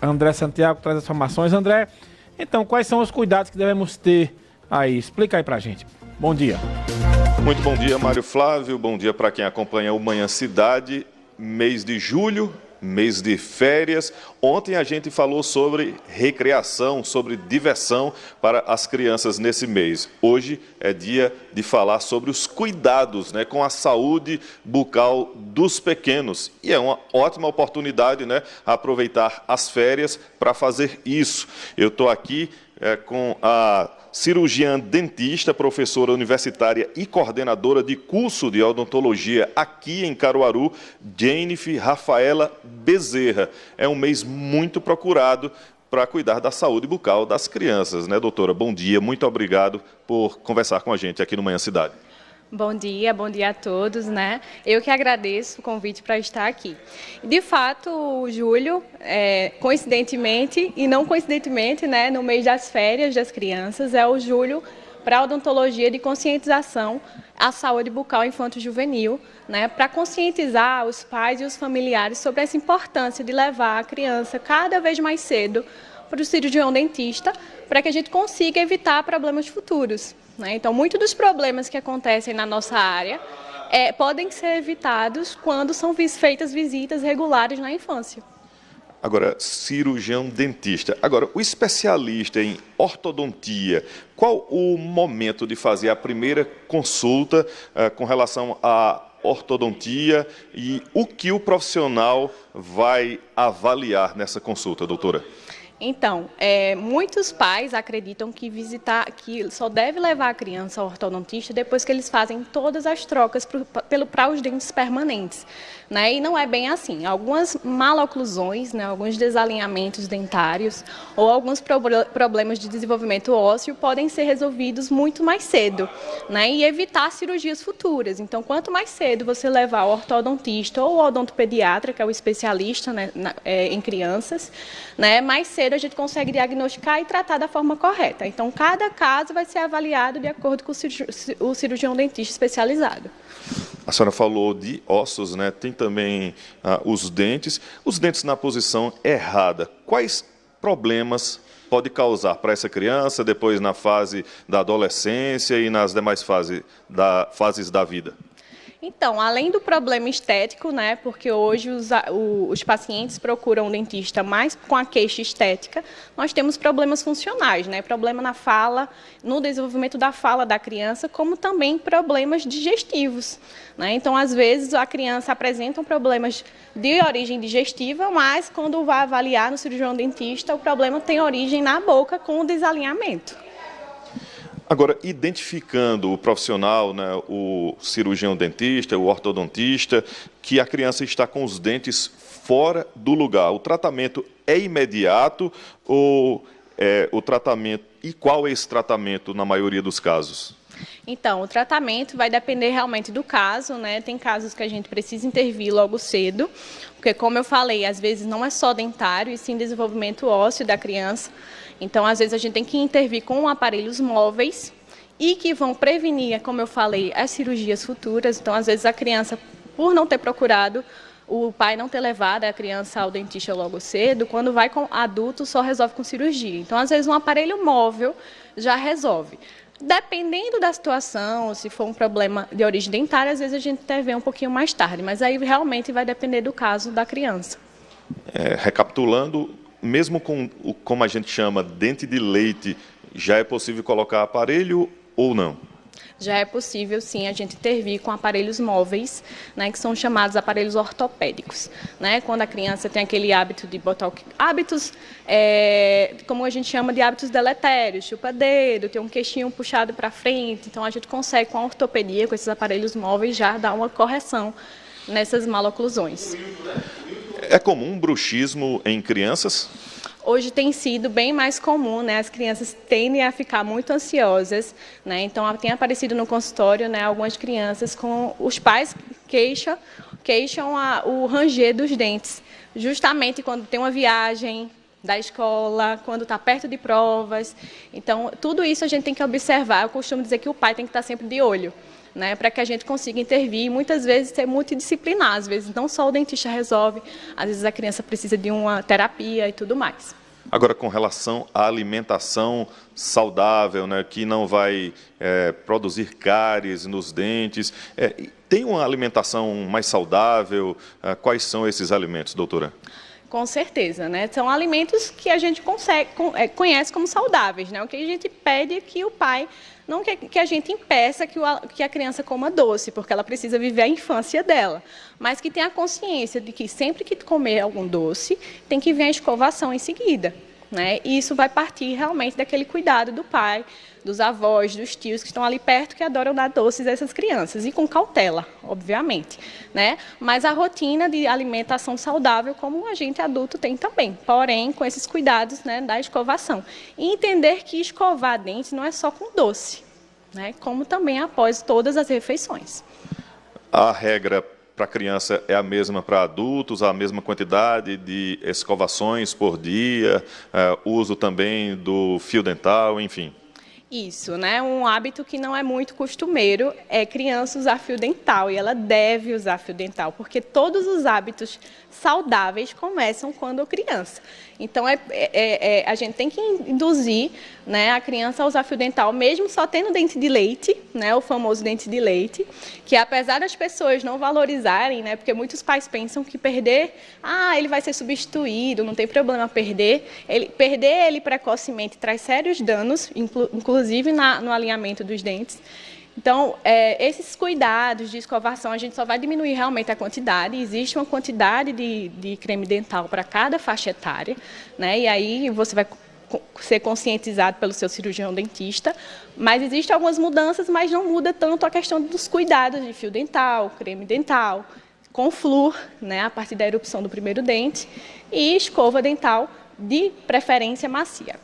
André Santiago traz as informações. André, então, quais são os cuidados que devemos ter aí? Explica aí pra gente. Bom dia. Muito bom dia, Mário Flávio. Bom dia para quem acompanha o Manhã Cidade. Mês de julho, mês de férias. Ontem a gente falou sobre recreação, sobre diversão para as crianças nesse mês. Hoje é dia de falar sobre os cuidados, com a saúde bucal dos pequenos. E é uma ótima oportunidade, aproveitar as férias para fazer isso. Eu estou aqui com a cirurgiã dentista, professora universitária e coordenadora de curso de odontologia aqui em Caruaru, Jennifer Rafaela Bezerra. É um mês muito procurado para cuidar da saúde bucal das crianças, doutora? Bom dia, muito obrigado por conversar com a gente aqui no Manhã Cidade. Bom dia a todos, Eu que agradeço o convite para estar aqui. De fato, o julho, coincidentemente e não coincidentemente, no mês das férias das crianças, é o julho para a odontologia de conscientização à saúde bucal infanto-juvenil, para conscientizar os pais e os familiares sobre essa importância de levar a criança cada vez mais cedo para o cirurgião dentista, para que a gente consiga evitar problemas futuros. Então, muitos dos problemas que acontecem na nossa área podem ser evitados quando são feitas visitas regulares na infância. Agora, cirurgião dentista. Agora, o especialista em ortodontia, qual o momento de fazer a primeira consulta com relação à ortodontia e o que o profissional vai avaliar nessa consulta, doutora? Então, muitos pais acreditam que só deve levar a criança ao ortodontista depois que eles fazem todas as trocas para os dentes permanentes. E não é bem assim. Algumas maloclusões, alguns desalinhamentos dentários ou alguns problemas de desenvolvimento ósseo podem ser resolvidos muito mais cedo, e evitar cirurgias futuras. Então, quanto mais cedo você levar ao ortodontista ou ao odontopediatra, que é o especialista em crianças, mais cedo a gente consegue diagnosticar e tratar da forma correta. Então, cada caso vai ser avaliado de acordo com o cirurgião dentista especializado. A senhora falou de ossos, Tem também os dentes. Os dentes na posição errada. Quais problemas pode causar para essa criança depois na fase da adolescência e nas demais fases da vida? Então, além do problema estético, porque hoje os pacientes procuram um dentista mais com a queixa estética, nós temos problemas funcionais, problema na fala, no desenvolvimento da fala da criança, como também problemas digestivos. Então, às vezes, a criança apresenta problemas de origem digestiva, mas quando vai avaliar no cirurgião dentista, o problema tem origem na boca com o desalinhamento. Agora, identificando o profissional, o cirurgião dentista, o ortodontista, que a criança está com os dentes fora do lugar, o tratamento é imediato ou o tratamento, e qual é esse tratamento na maioria dos casos? Então, o tratamento vai depender realmente do caso, Tem casos que a gente precisa intervir logo cedo, porque, como eu falei, às vezes não é só dentário, e sim desenvolvimento ósseo da criança. Então, às vezes a gente tem que intervir com aparelhos móveis e que vão prevenir, como eu falei, as cirurgias futuras. Então, às vezes a criança, por não ter procurado, o pai não ter levado a criança ao dentista logo cedo, quando vai com adulto, só resolve com cirurgia. Então, às vezes um aparelho móvel já resolve. Dependendo da situação, se for um problema de origem dentária, às vezes a gente intervém um pouquinho mais tarde, mas aí realmente vai depender do caso da criança. Recapitulando, mesmo com, como a gente chama, dente de leite, já é possível colocar aparelho ou não? Já é possível, sim, a gente intervir com aparelhos móveis, que são chamados aparelhos ortopédicos. Quando a criança tem aquele hábito de botar hábitos, como a gente chama de hábitos deletérios, chupa-dedo, tem um queixinho puxado para frente. Então, a gente consegue, com a ortopedia, com esses aparelhos móveis, já dar uma correção nessas maloclusões. É comum bruxismo em crianças? Hoje tem sido bem mais comum, As crianças tendem a ficar muito ansiosas, Então, tem aparecido no consultório, algumas crianças com os pais queixam o ranger dos dentes, justamente quando tem uma viagem da escola, quando está perto de provas. Então, tudo isso a gente tem que observar. Eu costumo dizer que o pai tem que estar sempre de olho, né, para que a gente consiga intervir e muitas vezes ser multidisciplinar. Às vezes não só o dentista resolve, às vezes a criança precisa de uma terapia e tudo mais. Agora, com relação à alimentação saudável, né, que não vai produzir cáries nos dentes, tem uma alimentação mais saudável? Quais são esses alimentos, doutora? Com certeza, né? São alimentos que a gente conhece como saudáveis, né? O que a gente pede é que o pai não que a gente impeça que a criança coma doce, porque ela precisa viver a infância dela, mas que tenha a consciência de que sempre que comer algum doce, tem que vir a escovação em seguida, né? E isso vai partir realmente daquele cuidado do pai, dos avós, dos tios que estão ali perto, que adoram dar doces a essas crianças, e com cautela, obviamente, né? Mas a rotina de alimentação saudável, como a gente adulto tem também, porém com esses cuidados, né, da escovação. E entender que escovar dentes não é só com doce, né, como também após todas as refeições. A regra para a criança é a mesma para adultos, a mesma quantidade de escovações por dia, uso também do fio dental, enfim. Isso, né? Um hábito que não é muito costumeiro é criança usar fio dental, e ela deve usar fio dental, porque todos os hábitos saudáveis começam quando criança. Então, a gente tem que induzir, né, a criança a usar fio dental, mesmo só tendo dente de leite, né, o famoso dente de leite, que apesar das pessoas não valorizarem, né, porque muitos pais pensam que perder, ele vai ser substituído, não tem problema perder ele precocemente traz sérios danos, inclusive no alinhamento dos dentes. Então, esses cuidados de escovação, a gente só vai diminuir realmente a quantidade. Existe uma quantidade de creme dental para cada faixa etária, né? E aí você vai ser conscientizado pelo seu cirurgião dentista. Mas existem algumas mudanças, mas não muda tanto a questão dos cuidados de fio dental, creme dental, com flúor, né, a partir da erupção do primeiro dente, e escova dental de preferência macia.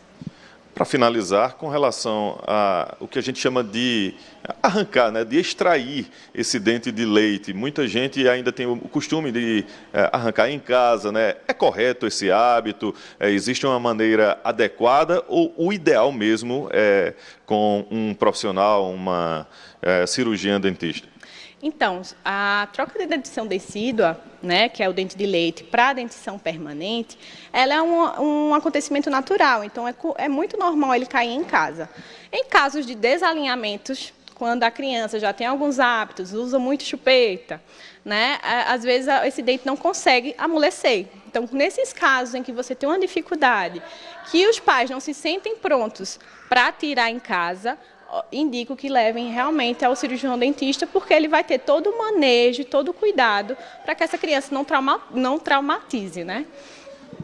Para finalizar, com relação a o que a gente chama de arrancar, né, de extrair esse dente de leite, muita gente ainda tem o costume de arrancar em casa, né? É correto esse hábito? Existe uma maneira adequada ou o ideal mesmo é com um profissional, uma cirurgiã dentista? Então, a troca de dentição decídua, né, que é o dente de leite, para a dentição permanente, ela é um acontecimento natural, então é muito normal ele cair em casa. Em casos de desalinhamentos, quando a criança já tem alguns hábitos, usa muito chupeta, né, às vezes esse dente não consegue amolecer. Então, nesses casos em que você tem uma dificuldade, que os pais não se sentem prontos para tirar em casa, indico que levem realmente ao cirurgião dentista, porque ele vai ter todo o manejo, todo o cuidado para que essa criança não traumatize, né?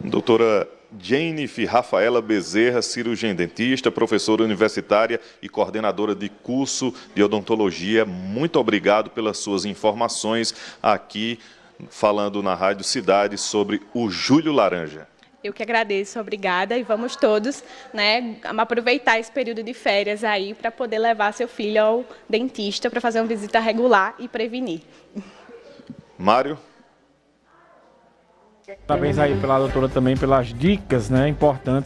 Doutora Jennifer Rafaela Bezerra, cirurgiã dentista, professora universitária e coordenadora de curso de odontologia, muito obrigado pelas suas informações aqui, falando na Rádio Cidade sobre o Julho Laranja. Eu que agradeço, obrigada, e vamos todos, né, aproveitar esse período de férias aí para poder levar seu filho ao dentista para fazer uma visita regular e prevenir. Mário? Parabéns aí pela doutora também pelas dicas, né, importantes